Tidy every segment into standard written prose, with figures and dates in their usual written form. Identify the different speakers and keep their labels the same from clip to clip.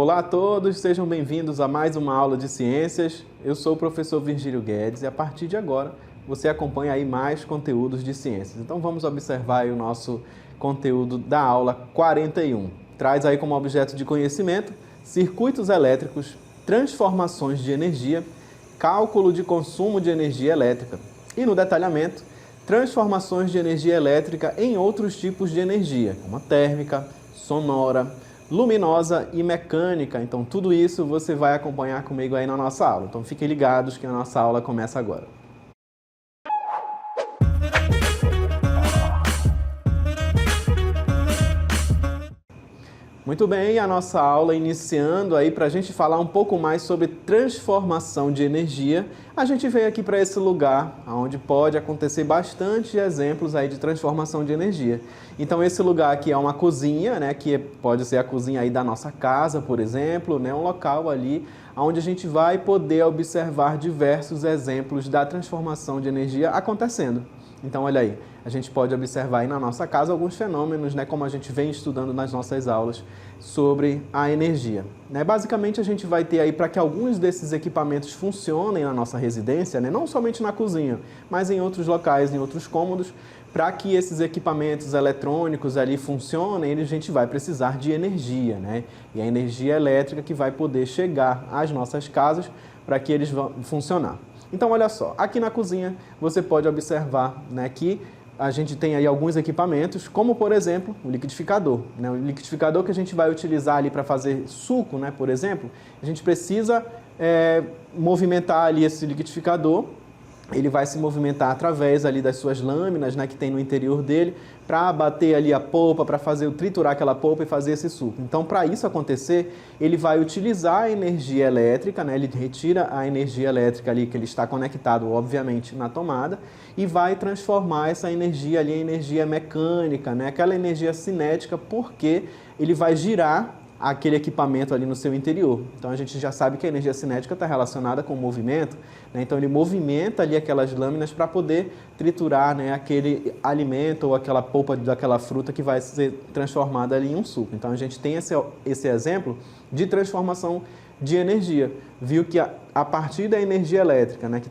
Speaker 1: Olá a todos, sejam bem-vindos a mais uma aula de ciências. Eu sou o professor Virgílio Guedes e a partir de agora você acompanha aí mais conteúdos de ciências. Então vamos observar aí o nosso conteúdo da aula 41. Traz aí como objeto de conhecimento circuitos elétricos, transformações de energia, cálculo de consumo de energia elétrica e no detalhamento, transformações de energia elétrica em outros tipos de energia, como a térmica, sonora, luminosa e mecânica. Então tudo isso você vai acompanhar comigo aí na nossa aula. Então fiquem ligados que a nossa aula começa agora. Muito bem, a nossa aula iniciando aí para a gente falar um pouco mais sobre transformação de energia. A gente veio aqui para esse lugar onde pode acontecer bastante exemplos aí de transformação de energia. Então esse lugar aqui é uma cozinha, né, que pode ser a cozinha aí da nossa casa, por exemplo, né, um local ali onde a gente vai poder observar diversos exemplos da transformação de energia acontecendo. Então, olha aí, a gente pode observar aí na nossa casa alguns fenômenos, né, como a gente vem estudando nas nossas aulas sobre a energia. Né? Basicamente, a gente vai ter aí para que alguns desses equipamentos funcionem na nossa residência, né, não somente na cozinha, mas em outros locais, em outros cômodos, para que esses equipamentos eletrônicos ali funcionem, a gente vai precisar de energia, né? E a energia elétrica que vai poder chegar às nossas casas para que eles vão funcionar. Então, olha só, aqui na cozinha você pode observar, né, que a gente tem aí alguns equipamentos, como por exemplo o liquidificador. Né? O liquidificador que a gente vai utilizar ali para fazer suco, né, por exemplo, a gente precisa movimentar ali esse liquidificador. Ele vai se movimentar através ali das suas lâminas, né, que tem no interior dele, para bater ali a polpa, para triturar aquela polpa e fazer esse suco. Então, para isso acontecer, ele vai utilizar a energia elétrica, né, ele retira a energia elétrica ali que ele está conectado, obviamente, na tomada, e vai transformar essa energia ali em energia mecânica, né, aquela energia cinética, porque ele vai girar aquele equipamento ali no seu interior. Então a gente já sabe que a energia cinética está relacionada com o movimento, né? Então ele movimenta ali aquelas lâminas para poder triturar, né, aquele alimento ou aquela polpa daquela fruta que vai ser transformada ali em um suco. Então a gente tem esse exemplo de transformação de energia. Viu que a partir da energia elétrica, né,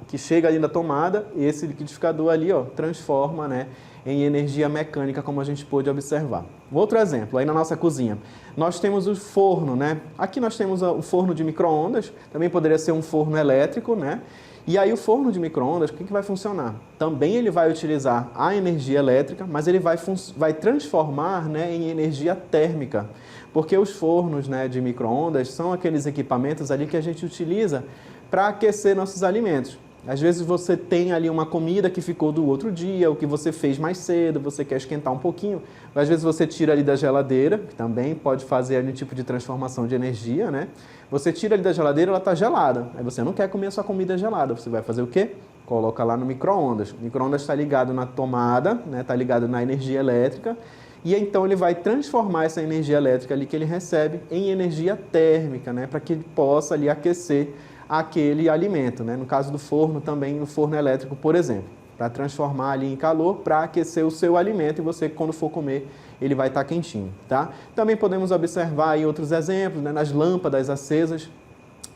Speaker 1: que chega ali na tomada, esse liquidificador ali, ó, transforma, né, em energia mecânica, como a gente pôde observar. Outro exemplo, aí na nossa cozinha, nós temos o forno, né? Aqui nós temos o forno de micro-ondas, também poderia ser um forno elétrico, né? E aí o forno de micro-ondas, o que vai funcionar? Também ele vai utilizar a energia elétrica, mas ele vai transformar, né, em energia térmica, porque os fornos, né, de micro-ondas são aqueles equipamentos ali que a gente utiliza para aquecer nossos alimentos. Às vezes você tem ali uma comida que ficou do outro dia, o que você fez mais cedo, você quer esquentar um pouquinho. Às vezes você tira ali da geladeira, que também pode fazer ali um tipo de transformação de energia, né? Você tira ali da geladeira, ela está gelada. Aí você não quer comer a sua comida gelada. Você vai fazer o quê? Coloca lá no micro-ondas. O micro-ondas está ligado na tomada, né? Está ligado na energia elétrica. E então ele vai transformar essa energia elétrica ali que ele recebe em energia térmica, né? Para que ele possa ali aquecer aquele alimento, né? No caso do forno, também no forno elétrico, por exemplo, para transformar ali em calor, para aquecer o seu alimento e você, quando for comer, ele vai estar quentinho, tá? Também podemos observar aí outros exemplos, né, nas lâmpadas acesas.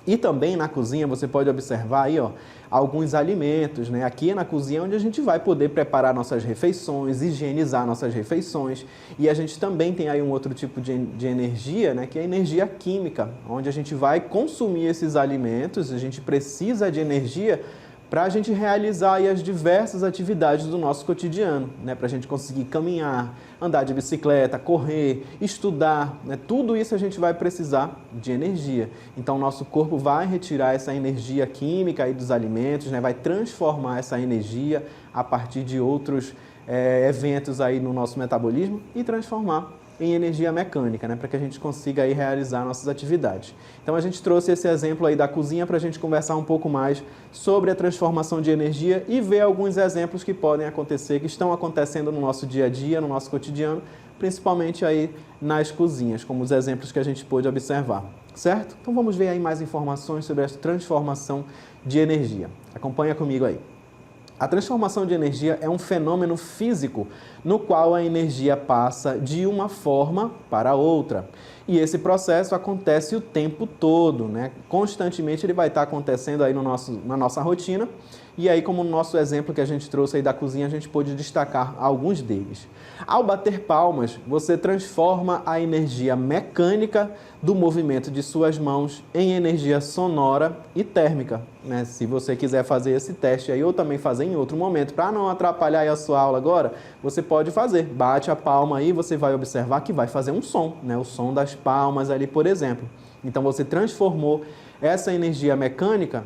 Speaker 1: E também na cozinha você pode observar aí, ó, alguns alimentos, né? Aqui é na cozinha onde a gente vai poder preparar nossas refeições, higienizar nossas refeições. E a gente também tem aí um outro tipo de energia, né? Que é a energia química, onde a gente vai consumir esses alimentos, a gente precisa de energia para a gente realizar aí as diversas atividades do nosso cotidiano, né? Para a gente conseguir caminhar, andar de bicicleta, correr, estudar, né? Tudo isso a gente vai precisar de energia. Então, o nosso corpo vai retirar essa energia química aí dos alimentos, né? Vai transformar essa energia a partir de outros eventos aí no nosso metabolismo e transformar em energia mecânica, né, para que a gente consiga aí realizar nossas atividades. Então a gente trouxe esse exemplo aí da cozinha para a gente conversar um pouco mais sobre a transformação de energia e ver alguns exemplos que podem acontecer, que estão acontecendo no nosso dia a dia, no nosso cotidiano, principalmente aí nas cozinhas, como os exemplos que a gente pôde observar, certo? Então vamos ver aí mais informações sobre essa transformação de energia. Acompanha comigo aí. A transformação de energia é um fenômeno físico no qual a energia passa de uma forma para outra. E esse processo acontece o tempo todo, né? Constantemente ele vai estar acontecendo aí na nossa rotina. E aí, como no nosso exemplo que a gente trouxe aí da cozinha, a gente pôde destacar alguns deles. Ao bater palmas, você transforma a energia mecânica do movimento de suas mãos em energia sonora e térmica, né? Se você quiser fazer esse teste aí ou também fazer em outro momento, para não atrapalhar aí a sua aula agora, você pode fazer. Bate a palma aí, você vai observar que vai fazer um som, né? O som das palmas ali, por exemplo. Então você transformou essa energia mecânica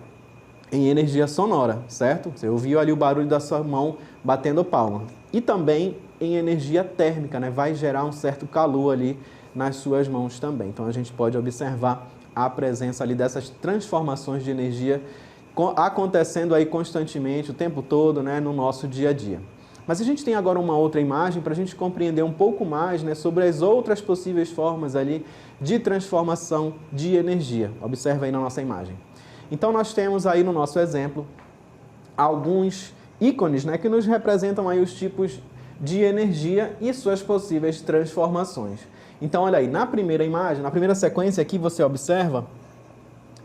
Speaker 1: em energia sonora, certo? Você ouviu ali o barulho da sua mão batendo palma. E também em energia térmica, né? Vai gerar um certo calor ali nas suas mãos também. Então a gente pode observar a presença ali dessas transformações de energia acontecendo aí constantemente, o tempo todo, né? No nosso dia a dia. Mas a gente tem agora uma outra imagem para a gente compreender um pouco mais, né, sobre as outras possíveis formas ali de transformação de energia. Observa aí na nossa imagem. Então nós temos aí no nosso exemplo alguns ícones, né, que nos representam aí os tipos de energia e suas possíveis transformações. Então olha aí, na primeira imagem, na primeira sequência aqui você observa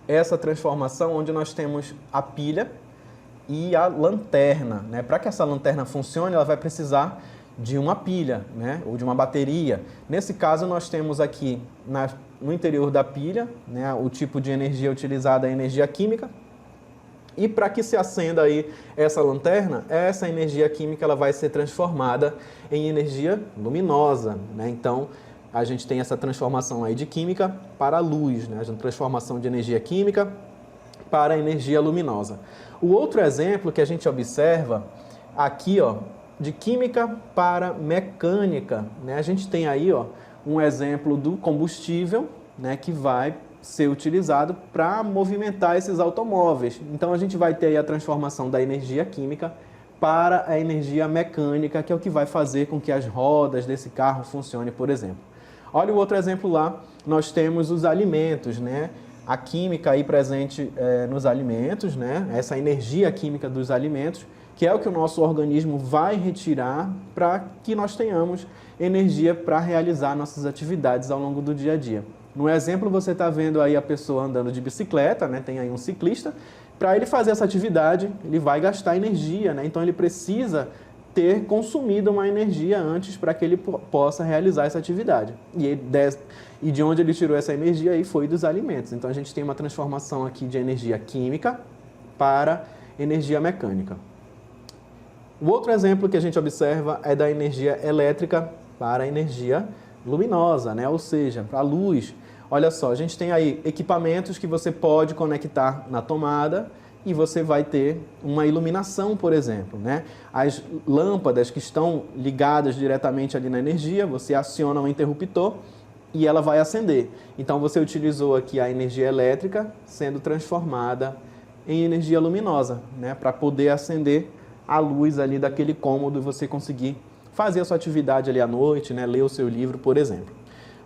Speaker 1: essa transformação onde nós temos a pilha e a lanterna, né? Para que essa lanterna funcione, ela vai precisar de uma pilha, né? Ou de uma bateria. Nesse caso, nós temos aqui no interior da pilha, né? O tipo de energia utilizada é a energia química. E para que se acenda aí essa lanterna, essa energia química ela vai ser transformada em energia luminosa, né? Então, a gente tem essa transformação aí de química para luz, né? A transformação de energia química para energia luminosa. O outro exemplo que a gente observa aqui, ó, de química para mecânica, né? A gente tem aí, ó, um exemplo do combustível, né, que vai ser utilizado para movimentar esses automóveis. Então a gente vai ter aí a transformação da energia química para a energia mecânica, que é o que vai fazer com que as rodas desse carro funcionem, por exemplo. Olha o outro exemplo lá, nós temos os alimentos, né? A química aí presente nos alimentos, né? Essa energia química dos alimentos, que é o que o nosso organismo vai retirar para que nós tenhamos energia para realizar nossas atividades ao longo do dia a dia. No exemplo, você está vendo aí a pessoa andando de bicicleta, né? Tem aí um ciclista. Para ele fazer essa atividade, ele vai gastar energia, né? Então ele precisa ter consumido uma energia antes para que ele possa realizar essa atividade. E de onde ele tirou essa energia aí foi dos alimentos. Então a gente tem uma transformação aqui de energia química para energia mecânica. O outro exemplo que a gente observa é da energia elétrica para a energia luminosa, né? Ou seja, para a luz. Olha só, a gente tem aí equipamentos que você pode conectar na tomada e você vai ter uma iluminação, por exemplo, né? As lâmpadas que estão ligadas diretamente ali na energia, você aciona um interruptor e ela vai acender. Então você utilizou aqui a energia elétrica sendo transformada em energia luminosa, né? Para poder acender a luz ali daquele cômodo e você conseguir fazer a sua atividade ali à noite, né? Ler o seu livro, por exemplo.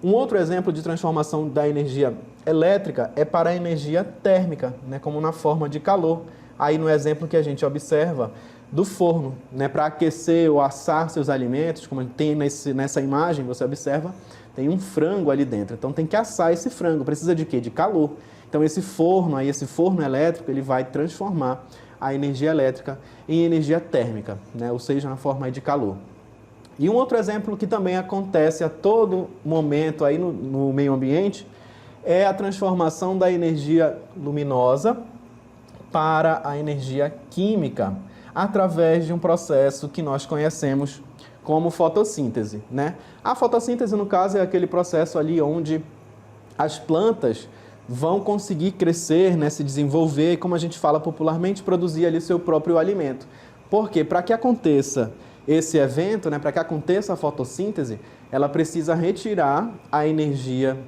Speaker 1: Um outro exemplo de transformação da energia elétrica é para a energia térmica, né? Como na forma de calor. Aí no exemplo que a gente observa do forno, né? Para aquecer ou assar seus alimentos, como tem nessa imagem, você observa, tem um frango ali dentro. Então tem que assar esse frango. Precisa de quê? De calor. Então esse forno elétrico, ele vai transformar a energia elétrica em energia térmica, né? Ou seja, na forma de calor. E um outro exemplo que também acontece a todo momento aí no meio ambiente é a transformação da energia luminosa para a energia química, através de um processo que nós conhecemos como fotossíntese, né? A fotossíntese, no caso, é aquele processo ali onde as plantas vão conseguir crescer, né, se desenvolver, e, como a gente fala popularmente, produzir ali seu próprio alimento. Por quê? Para que aconteça esse evento, né, para que aconteça a fotossíntese, ela precisa retirar a energia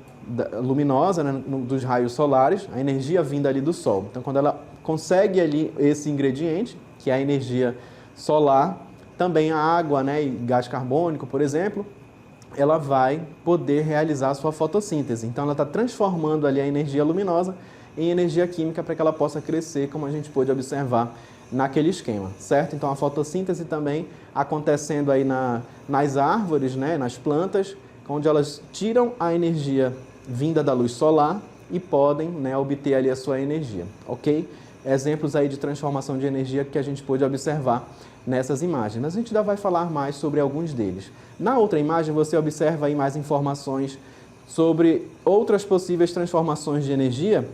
Speaker 1: luminosa, né, dos raios solares, a energia vinda ali do sol. Então, quando ela consegue ali esse ingrediente, que é a energia solar, também a água, né, e gás carbônico, por exemplo, ela vai poder realizar a sua fotossíntese. Então, ela está transformando ali a energia luminosa em energia química para que ela possa crescer, como a gente pôde observar naquele esquema, certo? Então, a fotossíntese também acontecendo aí nas árvores, né, nas plantas, onde elas tiram a energia vinda da luz solar e podem, né, obter ali a sua energia, ok? Exemplos aí de transformação de energia que a gente pôde observar nessas imagens. Mas a gente ainda vai falar mais sobre alguns deles. Na outra imagem você observa aí mais informações sobre outras possíveis transformações de energia.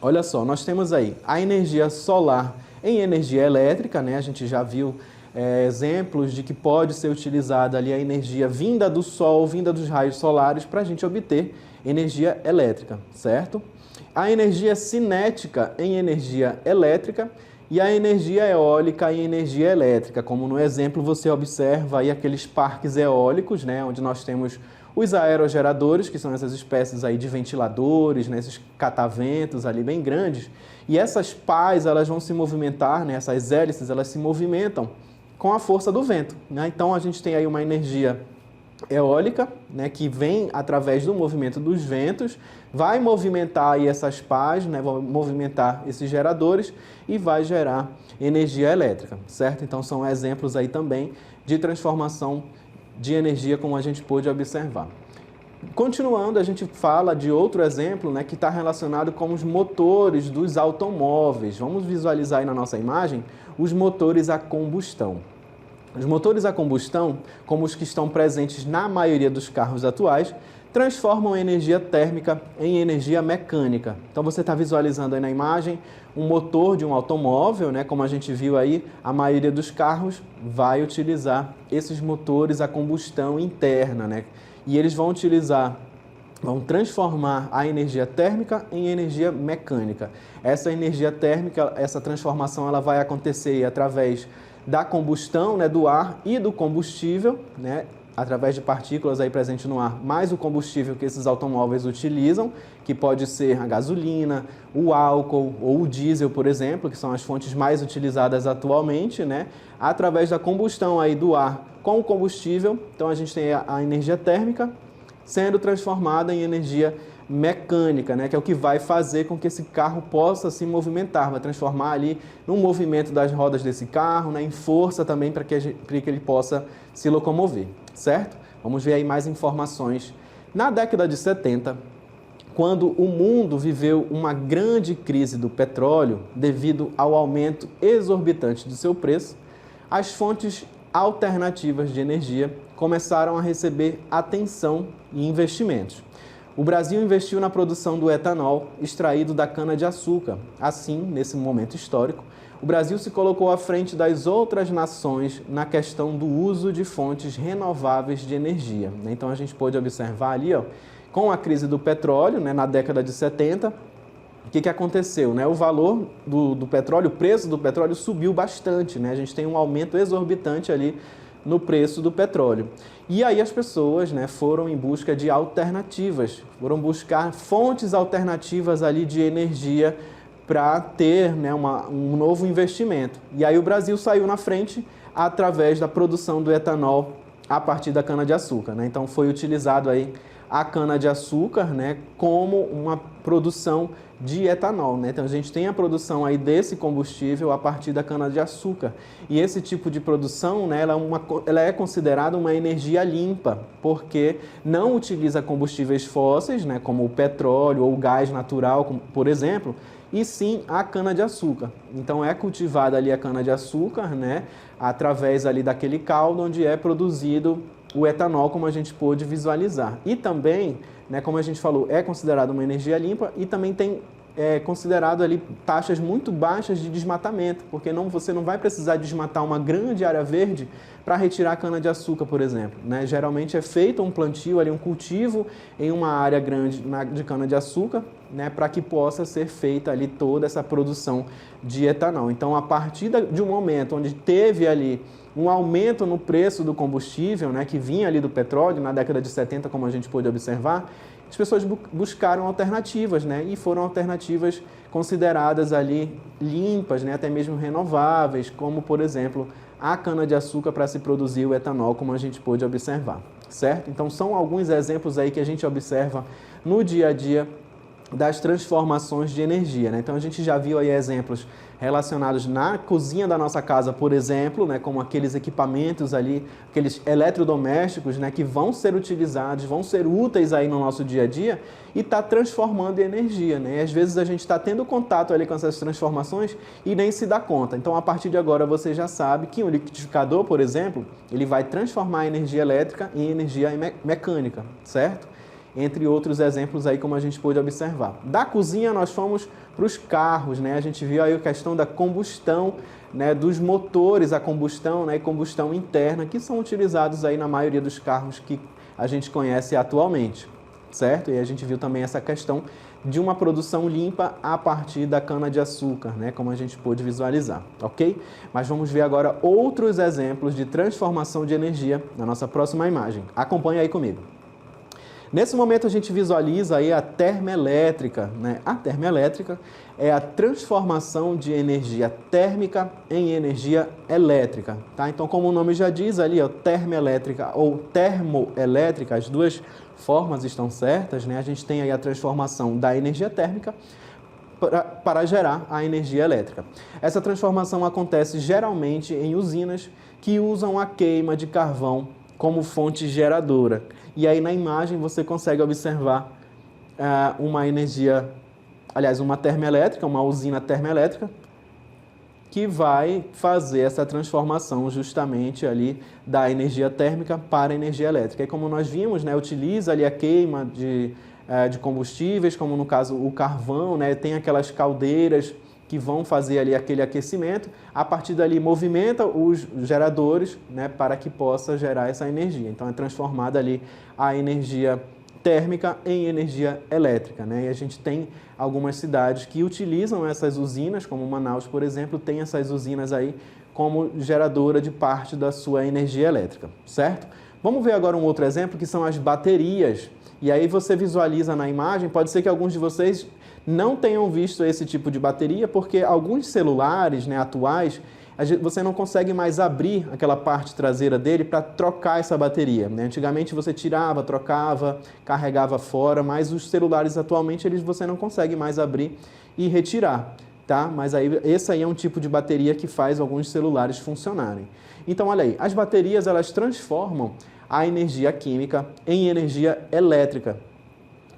Speaker 1: Olha só, nós temos aí a energia solar em energia elétrica, né? A gente já viu exemplos de que pode ser utilizada ali a energia vinda do sol, vinda dos raios solares para a gente obter energia elétrica, certo? A energia cinética em energia elétrica e a energia eólica em energia elétrica, como no exemplo você observa aí aqueles parques eólicos, né, onde nós temos os aerogeradores, que são essas espécies aí de ventiladores, né, esses cataventos ali bem grandes, e essas pás elas vão se movimentar, né, essas hélices elas se movimentam com a força do vento, né? Então a gente tem aí uma energia eólica, né, que vem através do movimento dos ventos, vai movimentar aí essas pás, né, vai movimentar esses geradores e vai gerar energia elétrica, certo? Então são exemplos aí também de transformação de energia como a gente pôde observar. Continuando, a gente fala de outro exemplo, né, que está relacionado com os motores dos automóveis. Vamos visualizar aí na nossa imagem os motores a combustão. Os motores a combustão, como os que estão presentes na maioria dos carros atuais, transformam energia térmica em energia mecânica. Então você está visualizando aí na imagem um motor de um automóvel, né? Como a gente viu aí, a maioria dos carros vai utilizar esses motores a combustão interna, né? E eles vão transformar a energia térmica em energia mecânica. Essa energia térmica, essa transformação, ela vai acontecer através da combustão, né, do ar e do combustível, né, através de partículas aí presentes no ar, mais o combustível que esses automóveis utilizam, que pode ser a gasolina, o álcool ou o diesel, por exemplo, que são as fontes mais utilizadas atualmente, né, através da combustão aí do ar com o combustível. Então a gente tem a energia térmica sendo transformada em energia mecânica, né, que é o que vai fazer com que esse carro possa se movimentar, vai transformar ali no movimento das rodas desse carro, né, em força também para que ele possa se locomover, certo? Vamos ver aí mais informações. Na década de 70, quando o mundo viveu uma grande crise do petróleo devido ao aumento exorbitante do seu preço, as fontes alternativas de energia começaram a receber atenção e investimentos. O Brasil investiu na produção do etanol extraído da cana-de-açúcar. Assim, nesse momento histórico, o Brasil se colocou à frente das outras nações na questão do uso de fontes renováveis de energia. Então, a gente pôde observar ali, com a crise do petróleo, né, na década de 70, o que aconteceu? Né? O valor do petróleo, o preço do petróleo subiu bastante, né? A gente tem um aumento exorbitante ali no preço do petróleo. E aí as pessoas, né, foram em busca de alternativas, foram buscar fontes alternativas ali de energia para ter, né, um novo investimento. E aí o Brasil saiu na frente através da produção do etanol a partir da cana-de-açúcar, né? Então foi utilizado aí a cana-de-açúcar, né, como uma produção de etanol, né? Então a gente tem a produção aí desse combustível a partir da cana-de-açúcar. E esse tipo de produção, né, ela é considerada uma energia limpa, porque não utiliza combustíveis fósseis, né, como o petróleo ou o gás natural, por exemplo, e sim a cana-de-açúcar. Então é cultivada ali a cana-de-açúcar, né, através ali daquele caldo onde é produzido o etanol, como a gente pôde visualizar. E também, né, como a gente falou, é considerado uma energia limpa e também tem considerado ali taxas muito baixas de desmatamento, porque você não vai precisar desmatar uma grande área verde para retirar a cana-de-açúcar, por exemplo, né? Geralmente é feito um plantio, ali, um cultivo em uma área grande de cana-de-açúcar, né, para que possa ser feita ali toda essa produção de etanol. Então, a partir de um momento onde teve ali um aumento no preço do combustível, né, que vinha ali do petróleo, na década de 70, como a gente pôde observar, as pessoas buscaram alternativas, né, e foram alternativas consideradas ali limpas, né, até mesmo renováveis, como, por exemplo, a cana-de-açúcar para se produzir o etanol, como a gente pôde observar, certo? Então, são alguns exemplos aí que a gente observa no dia a dia das transformações de energia, né? Então a gente já viu aí exemplos relacionados na cozinha da nossa casa, por exemplo, né, como aqueles equipamentos ali, aqueles eletrodomésticos, né, que vão ser utilizados, vão ser úteis aí no nosso dia a dia e está transformando em energia, né? E às vezes a gente está tendo contato ali com essas transformações e nem se dá conta. Então a partir de agora você já sabe que um liquidificador, por exemplo, ele vai transformar a energia elétrica em energia mecânica, certo? Entre outros exemplos aí como a gente pôde observar. Da cozinha nós fomos para os carros, né? A gente viu aí a questão da combustão, né, dos motores a combustão, né, e combustão interna, que são utilizados aí na maioria dos carros que a gente conhece atualmente, certo? E a gente viu também essa questão de uma produção limpa a partir da cana-de-açúcar, né, como a gente pôde visualizar, ok? Mas vamos ver agora outros exemplos de transformação de energia na nossa próxima imagem. Acompanhe aí comigo. Nesse momento a gente visualiza aí a termoelétrica, né? A termoelétrica é a transformação de energia térmica em energia elétrica, tá? Então, como o nome já diz ali, ó, termoelétrica ou termoelétrica, as duas formas estão certas, né? A gente tem aí a transformação da energia térmica para gerar a energia elétrica. Essa transformação acontece geralmente em usinas que usam a queima de carvão como fonte geradora. E aí na imagem você consegue observar uma energia, aliás, uma termoelétrica, uma usina termoelétrica, que vai fazer essa transformação justamente ali da energia térmica para a energia elétrica. E como nós vimos, né, utiliza ali a queima de combustíveis, como no caso o carvão, né, tem aquelas caldeiras que vão fazer ali aquele aquecimento, a partir dali movimenta os geradores, né, para que possa gerar essa energia. Então é transformada ali a energia térmica em energia elétrica, né? E a gente tem algumas cidades que utilizam essas usinas, como Manaus, por exemplo, tem essas usinas aí como geradora de parte da sua energia elétrica, certo? Vamos ver agora um outro exemplo, que são as baterias. E aí você visualiza na imagem, pode ser que alguns de vocês não tenham visto esse tipo de bateria, porque alguns celulares, né, atuais, você não consegue mais abrir aquela parte traseira dele para trocar essa bateria, né? Antigamente você tirava, trocava, carregava fora, mas os celulares atualmente você não consegue mais abrir e retirar, tá? Mas aí esse aí é um tipo de bateria que faz alguns celulares funcionarem. Então olha aí, as baterias elas transformam a energia química em energia elétrica.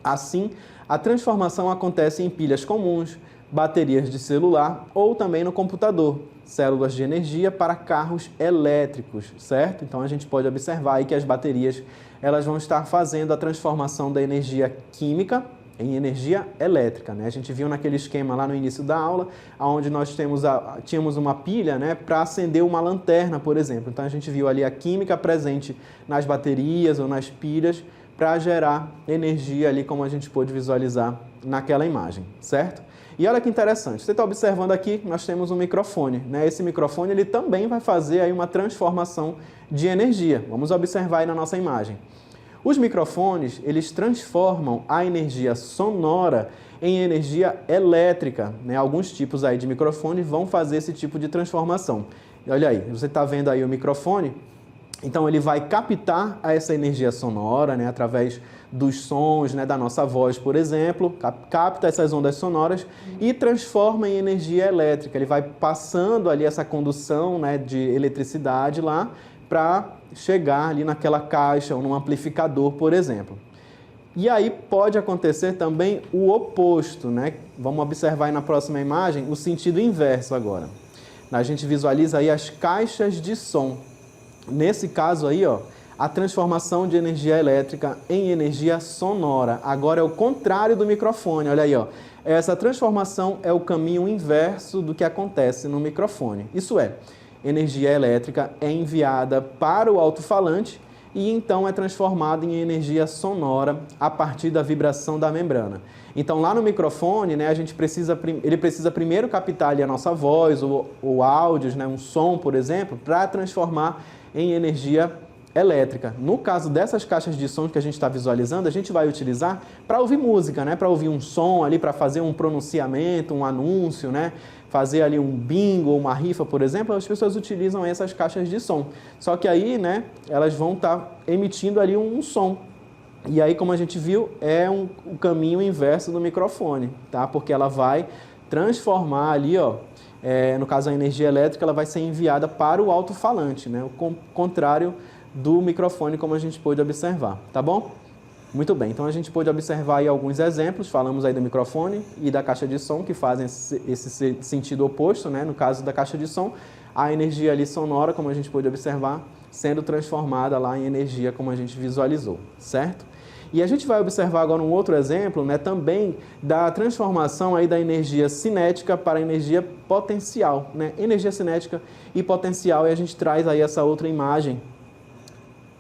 Speaker 1: Assim, a transformação acontece em pilhas comuns, baterias de celular ou também no computador, células de energia para carros elétricos, certo? Então a gente pode observar aí que as baterias elas vão estar fazendo a transformação da energia química em energia elétrica, né? A gente viu naquele esquema lá no início da aula, onde nós tínhamos uma pilha, né, para acender uma lanterna, por exemplo. Então a gente viu ali a química presente nas baterias ou nas pilhas para gerar energia ali, como a gente pôde visualizar naquela imagem, certo? E olha que interessante, você está observando aqui, nós temos um microfone, né? Esse microfone ele também vai fazer aí uma transformação de energia. Vamos observar aí na nossa imagem. Os microfones, eles transformam a energia sonora em energia elétrica, né? Alguns tipos aí de microfone vão fazer esse tipo de transformação. E olha aí, você está vendo aí o microfone? Então ele vai captar essa energia sonora, né, através dos sons, né, da nossa voz, por exemplo, capta essas ondas sonoras e transforma em energia elétrica. Ele vai passando ali essa condução, né, de eletricidade lá para chegar ali naquela caixa ou num amplificador, por exemplo. E aí pode acontecer também o oposto, né? Vamos observar aí na próxima imagem o sentido inverso agora. A gente visualiza aí as caixas de som. Nesse caso aí, ó, a transformação de energia elétrica em energia sonora. Agora é o contrário do microfone, olha aí, ó. Essa transformação é o caminho inverso do que acontece no microfone. Isso é, energia elétrica é enviada para o alto-falante e então é transformada em energia sonora a partir da vibração da membrana. Então lá no microfone, né, ele precisa primeiro captar ali a nossa voz ou áudios, né, um som, por exemplo, para transformar em energia elétrica. No caso dessas caixas de som que a gente está visualizando, a gente vai utilizar para ouvir música, né? Para ouvir um som ali, para fazer um pronunciamento, um anúncio, né? Fazer ali um bingo ou uma rifa, por exemplo, as pessoas utilizam essas caixas de som. Só que aí, né, elas vão estar emitindo ali um som. E aí, como a gente viu, é o caminho inverso do microfone, tá? Porque ela vai transformar ali, ó, no caso a energia elétrica, ela vai ser enviada para o alto-falante, né? O contrário do microfone, como a gente pôde observar, tá bom? Muito bem, então a gente pôde observar aí alguns exemplos, falamos aí do microfone e da caixa de som, que fazem esse sentido oposto, né? No caso da caixa de som, a energia ali sonora, como a gente pôde observar, sendo transformada lá em energia, como a gente visualizou, certo? E a gente vai observar agora um outro exemplo, né, também da transformação aí da energia cinética para a energia potencial, né? Energia cinética e potencial, e a gente traz aí essa outra imagem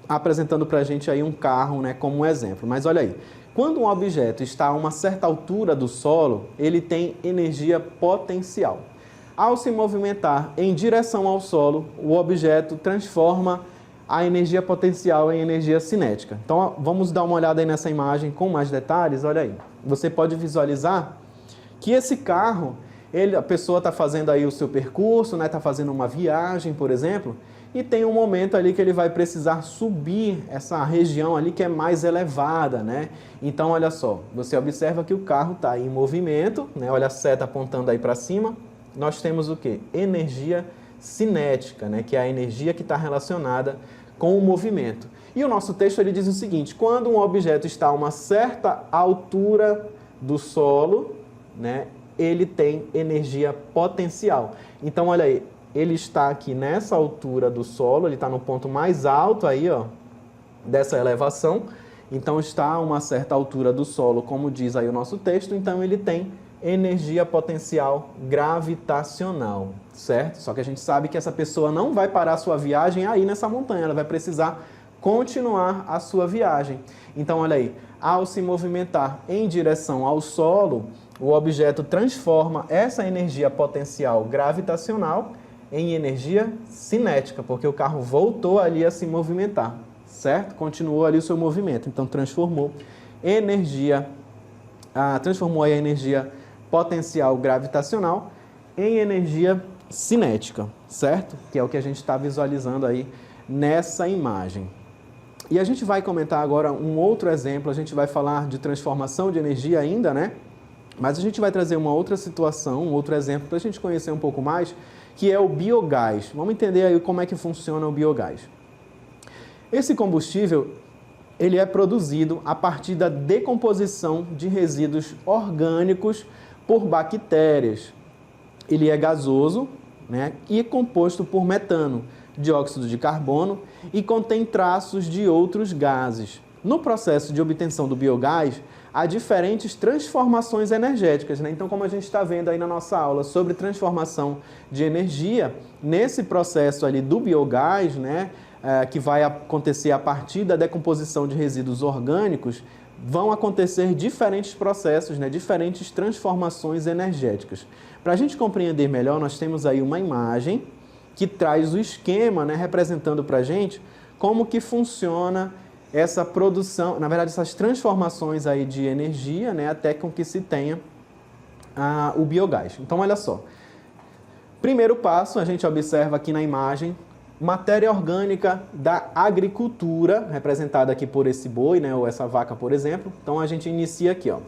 Speaker 1: apresentando para a gente aí um carro, né, como um exemplo. Mas olha aí, quando um objeto está a uma certa altura do solo, ele tem energia potencial. Ao se movimentar em direção ao solo, o objeto transforma a energia potencial em energia cinética. Então, vamos dar uma olhada aí nessa imagem com mais detalhes. Olha aí, você pode visualizar que esse carro, a pessoa está fazendo aí o seu percurso, né, está fazendo uma viagem, por exemplo, e tem um momento ali que ele vai precisar subir essa região ali que é mais elevada, né? Então, olha só, você observa que o carro está em movimento, né? Olha a seta apontando aí para cima. Nós temos o quê? Energia cinética, né? Que é a energia que está relacionada com o movimento. E o nosso texto ele diz o seguinte: quando um objeto está a uma certa altura do solo, né, ele tem energia potencial. Então, olha aí, ele está aqui nessa altura do solo, ele está no ponto mais alto aí, ó, dessa elevação. Então, está a uma certa altura do solo, como diz aí o nosso texto, então ele tem energia potencial gravitacional, certo? Só que a gente sabe que essa pessoa não vai parar a sua viagem aí nessa montanha, ela vai precisar continuar a sua viagem. Então, olha aí, ao se movimentar em direção ao solo, o objeto transforma essa energia potencial gravitacional em energia cinética, porque o carro voltou ali a se movimentar, certo? Continuou ali o seu movimento, então transformou transformou a energia potencial gravitacional em energia cinética, certo? Que é o que a gente está visualizando aí nessa imagem. E a gente vai comentar agora um outro exemplo, a gente vai falar de transformação de energia ainda, né? Mas a gente vai trazer uma outra situação, um outro exemplo para a gente conhecer um pouco mais, que é o biogás. Vamos entender aí como é que funciona o biogás. Esse combustível, ele é produzido a partir da decomposição de resíduos orgânicos por bactérias. Ele é gasoso, né, e é composto por metano, dióxido de carbono e contém traços de outros gases. No processo de obtenção do biogás, há diferentes transformações energéticas, né? Então, como a gente está vendo aí na nossa aula sobre transformação de energia, nesse processo ali do biogás, né, que vai acontecer a partir da decomposição de resíduos orgânicos, vão acontecer diferentes processos, né, diferentes transformações energéticas. Para a gente compreender melhor, nós temos aí uma imagem que traz o esquema, né, representando para a gente como que funciona essa produção, na verdade, essas transformações aí de energia, né, até com que se tenha o biogás. Então, olha só. Primeiro passo, a gente observa aqui na imagem, matéria orgânica da agricultura, representada aqui por esse boi, né, ou essa vaca, por exemplo. Então, a gente inicia aqui, ó.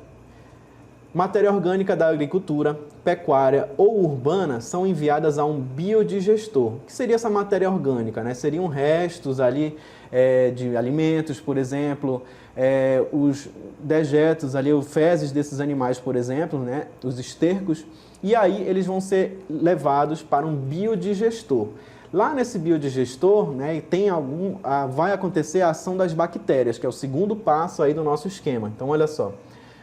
Speaker 1: Matéria orgânica da agricultura, pecuária ou urbana são enviadas a um biodigestor. O que seria essa matéria orgânica, né? Seriam restos ali de alimentos, por exemplo, os dejetos ali, os fezes desses animais, por exemplo, né? Os estercos. E aí eles vão ser levados para um biodigestor. Lá nesse biodigestor, né, vai acontecer a ação das bactérias, que é o segundo passo aí do nosso esquema. Então, olha só.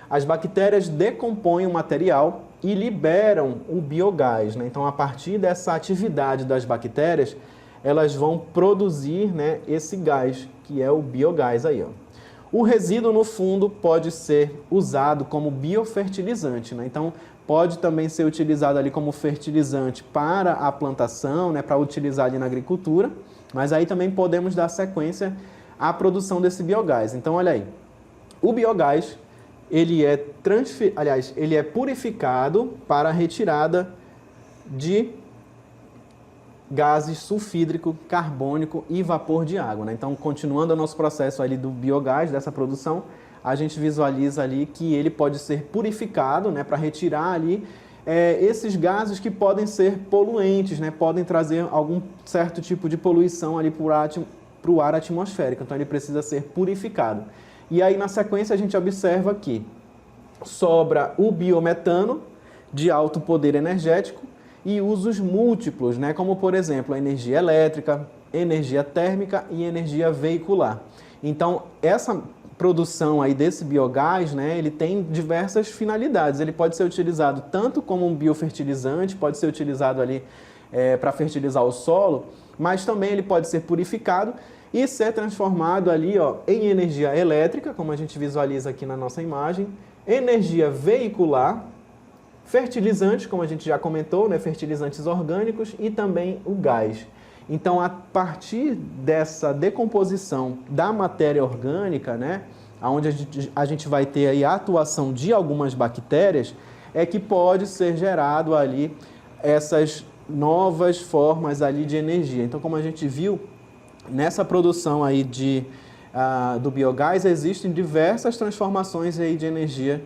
Speaker 1: As bactérias decompõem o material e liberam o biogás, né? Então, a partir dessa atividade das bactérias, elas vão produzir, né, esse gás, que é o biogás aí, ó. O resíduo, no fundo, pode ser usado como biofertilizante, né? Então, pode também ser utilizado ali como fertilizante para a plantação, né, para utilizar ali na agricultura, mas aí também podemos dar sequência à produção desse biogás. Então, olha aí, o biogás ele é purificado para a retirada gases sulfídrico, carbônico e vapor de água, né? Então, continuando o nosso processo ali do biogás, dessa produção, a gente visualiza ali que ele pode ser purificado, né, para retirar ali esses gases que podem ser poluentes, né, podem trazer algum certo tipo de poluição ali para o ar atmosférico. Então, ele precisa ser purificado. E aí, na sequência, a gente observa que sobra o biometano de alto poder energético e usos múltiplos, né, como, por exemplo, a energia elétrica, energia térmica e energia veicular. Então, essa produção aí desse biogás, né, ele tem diversas finalidades. Ele pode ser utilizado tanto como um biofertilizante, pode ser utilizado ali para fertilizar o solo, mas também ele pode ser purificado e ser transformado ali, ó, em energia elétrica, como a gente visualiza aqui na nossa imagem, energia veicular, fertilizantes, como a gente já comentou, né, fertilizantes orgânicos e também o gás. Então, a partir dessa decomposição da matéria orgânica, né, onde a gente vai ter aí a atuação de algumas bactérias, é que pode ser gerado ali essas novas formas ali de energia. Então, como a gente viu, nessa produção aí do biogás, existem diversas transformações aí de energia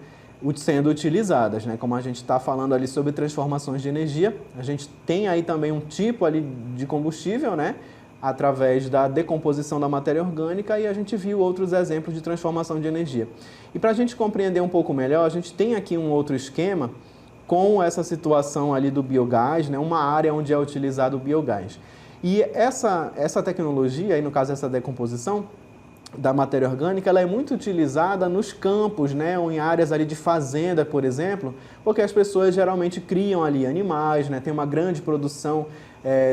Speaker 1: sendo utilizadas, né? Como a gente está falando ali sobre transformações de energia, a gente tem aí também um tipo ali de combustível, né? Através da decomposição da matéria orgânica, e a gente viu outros exemplos de transformação de energia. E para a gente compreender um pouco melhor, a gente tem aqui um outro esquema com essa situação ali do biogás, né? Uma área onde é utilizado o biogás. E essa tecnologia, aí no caso essa decomposição da matéria orgânica, ela é muito utilizada nos campos, né, ou em áreas ali de fazenda, por exemplo, porque as pessoas geralmente criam ali animais, né, tem uma grande produção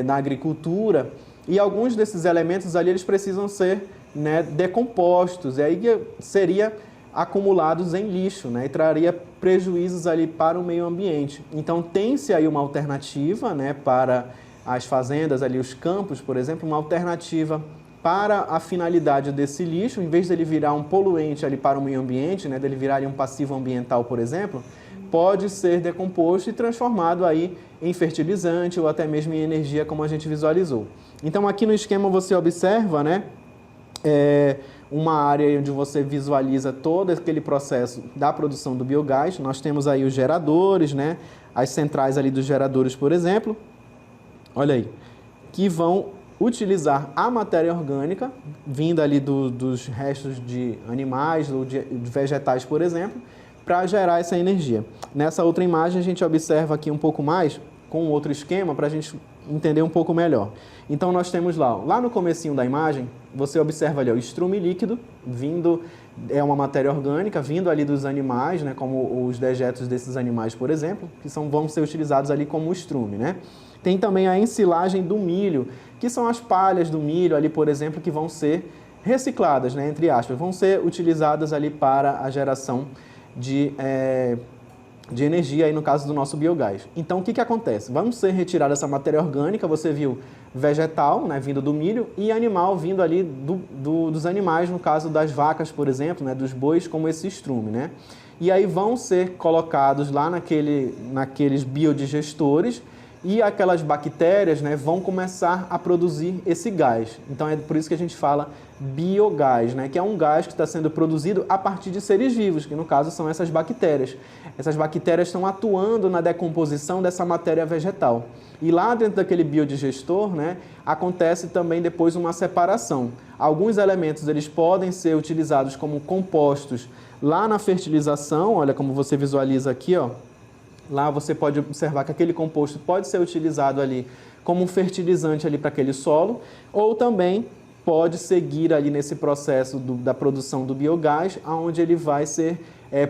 Speaker 1: na agricultura, e alguns desses elementos ali eles precisam ser, né, decompostos, e aí seria acumulados em lixo, né, e traria prejuízos ali para o meio ambiente. Então tem-se aí uma alternativa, né, para as fazendas ali, os campos, por exemplo, uma alternativa para a finalidade desse lixo, em vez dele virar um poluente ali para o meio ambiente, né, dele virar ali um passivo ambiental, por exemplo, pode ser decomposto e transformado aí em fertilizante ou até mesmo em energia, como a gente visualizou. Então, aqui no esquema você observa, né, uma área onde você visualiza todo aquele processo da produção do biogás. Nós temos aí os geradores, né, as centrais ali dos geradores, por exemplo, olha aí, que vão utilizar a matéria orgânica, vinda ali dos restos de animais ou de vegetais, por exemplo, para gerar essa energia. Nessa outra imagem, a gente observa aqui um pouco mais, com outro esquema, para a gente entender um pouco melhor. Então, nós temos lá no comecinho da imagem, você observa ali o estrume líquido, é uma matéria orgânica, vindo ali dos animais, né, como os dejetos desses animais, por exemplo, que vão ser utilizados ali como estrume, né? Tem também a ensilagem do milho, que são as palhas do milho ali, por exemplo, que vão ser recicladas, né, entre aspas, vão ser utilizadas ali para a geração de energia, aí no caso do nosso biogás. Então, o que acontece? Vamos ser retirada essa matéria orgânica, você viu vegetal, né, vindo do milho, e animal vindo ali dos animais, no caso das vacas, por exemplo, né, dos bois, como esse estrume, né? E aí vão ser colocados lá naqueles biodigestores, e aquelas bactérias, né, vão começar a produzir esse gás. Então é por isso que a gente fala biogás, né, que é um gás que está sendo produzido a partir de seres vivos, que no caso são essas bactérias. Essas bactérias estão atuando na decomposição dessa matéria vegetal. E lá dentro daquele biodigestor, né, acontece também depois uma separação. Alguns elementos eles podem ser utilizados como compostos lá na fertilização, olha como você visualiza aqui, ó. Lá você pode observar que aquele composto pode ser utilizado ali como um fertilizante ali para aquele solo, ou também pode seguir ali nesse processo da produção do biogás, onde ele vai ser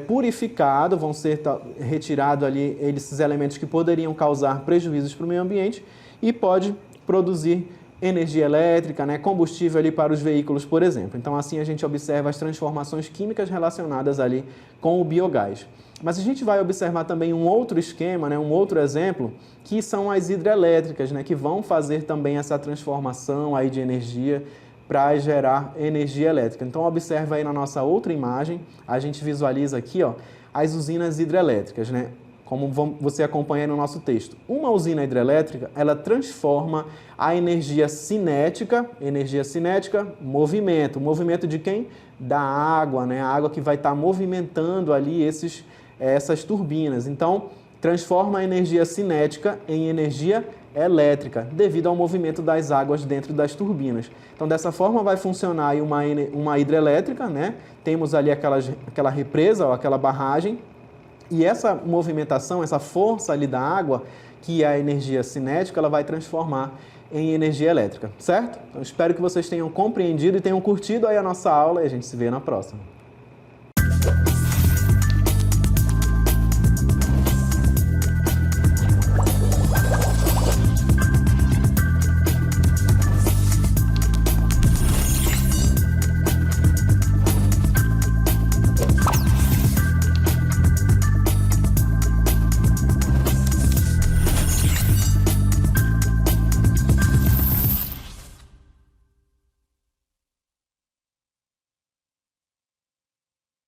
Speaker 1: purificado, vão ser retirados ali esses elementos que poderiam causar prejuízos para o meio ambiente e pode produzir energia elétrica, né, combustível ali para os veículos, por exemplo. Então, assim a gente observa as transformações químicas relacionadas ali com o biogás. Mas a gente vai observar também um outro esquema, né, um outro exemplo, que são as hidrelétricas, né, que vão fazer também essa transformação aí de energia para gerar energia elétrica. Então, observa aí na nossa outra imagem, a gente visualiza aqui, ó, as usinas hidrelétricas, né? como você acompanha no nosso texto. Uma usina hidrelétrica, ela transforma a energia cinética, movimento. Movimento de quem? Da água, né? A água que vai estar movimentando ali essas turbinas. Então, transforma a energia cinética em energia elétrica, devido ao movimento das águas dentro das turbinas. Então, dessa forma, vai funcionar aí uma hidrelétrica, né? Temos ali aquela represa, ou aquela barragem, e essa movimentação, essa força ali da água, que é a energia cinética, ela vai transformar em energia elétrica, certo? Então, espero que vocês tenham compreendido e tenham curtido aí a nossa aula e a gente se vê na próxima.